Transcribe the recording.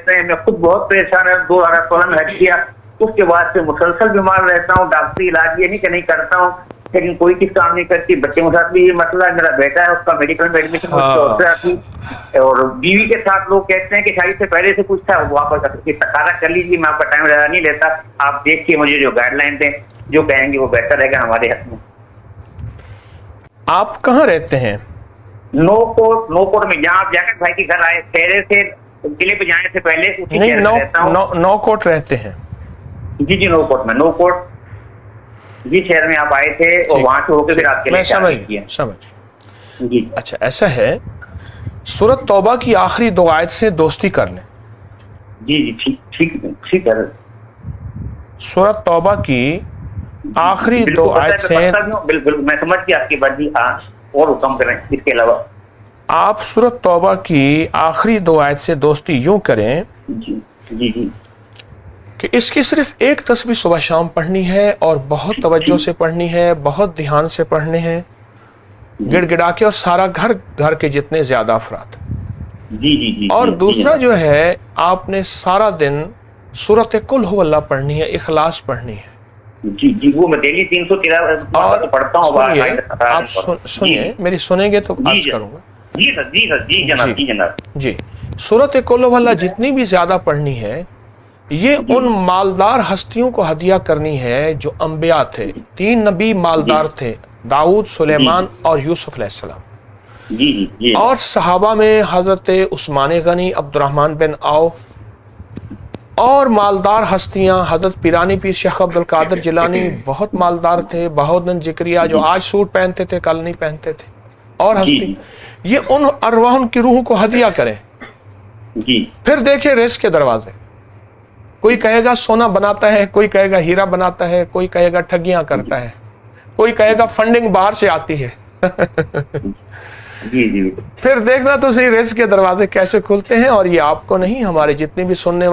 रहते हैं, मैं खुद बहुत परेशान है, 2016 में हट किया, उसके बाद से मुसलसल बीमार रहता हूँ, डॉक्टरी इलाज ये नहीं कि नहीं करता हूँ, लेकिन कोई किस काम नहीं करती। बच्चे के साथ भी ये मसला है, मेरा बेटा है उसका मेडिकल में एडमिशन और बीवी के साथ लोग कहते हैं कि शादी से पहले से कुछ था, वापस सारा कर लीजिए, मैं आपका टाइम ज़्यादा नहीं लेता, आप देखिए मुझे जो गाइडलाइन दें, जो कहेंगे वो बेहतर रहेगा हमारे हक में। आप कहाँ रहते हैं? नौकोट में, जहाँ आप जाकर भाई के घर आए, शहर से किले पे जाने से पहले उसी नहीं, शहर में रहता हूँ। नौकोट रहते हैं? जी जी, नौकोट में, नौकोट जी शहर में आप आए थे और वहां से होकर फिर आपके लिए समझ जी। अच्छा, ऐसा है, सूरत तौबा की आखिरी 2 आयत से दोस्ती कर लें। जी जी, ठीक है। सूरत तौबा की आखिरी 2 आयत से, बिल्कुल मैं समझ गया आपकी बात जी। और हुक्म करें इसके अलावा? आप सूरत तौबा की आखिरी 2 आयत से दोस्ती यूं करें जी जी जी कि इसकी सिर्फ एक तस्बीह सुबह शाम पढ़नी है और बहुत तवज्जो से पढ़नी है, बहुत ध्यान से पढ़ने हैं, गिड़गिड़ा के, और सारा घर के जितने ज्यादा अफराद। जी जी जी। और दूसरा जो है, आपने सारा दिन सूरत कुल हु अल्लाह पढ़नी है, इखलास पढ़नी है। जी जी, वो मैं डेली 313 पढ़ता हूँ। आप सुनिए, मेरी सुनेंगे तो अर्ज करूंगा। जी सर, जी सर, जी जनाब, जी जनाब। जी, सूरत कुल हु अल्लाह जितनी भी ज्यादा पढ़नी है, ये उन मालदार हस्तियों को हदिया करनी है जो अंबिया थे। 3 नबी मालदार थे, दाऊद, सुलेमान और यूसुफ अलैहिस्सलाम। जी। और सहाबा में हजरत Usman Ghani, Abdurrahman bin Auf और मालदार हस्तियां, हजरत पीरानी पीर शेख अब्दुल कादिर जिलानी बहुत मालदार थे, बहाउद्दीन जिक्रिया जो आज सूट पहनते थे कल नहीं पहनते थे, और हस्ती, ये उन अरवाह की रूह को हदिया करें। फिर देखिए रिस्क के दरवाजे, कोई कहेगा सोना बनाता है, कोई कहेगा हीरा बनाता है, कोई कहेगा ठगियां करता है, कोई कहेगा फंडिंग बाहर से आती है। जी। फिर देखना तो सही रिस्क के दरवाजे कैसे खुलते हैं। और ये आपको नहीं, हमारे जितने भी सुनने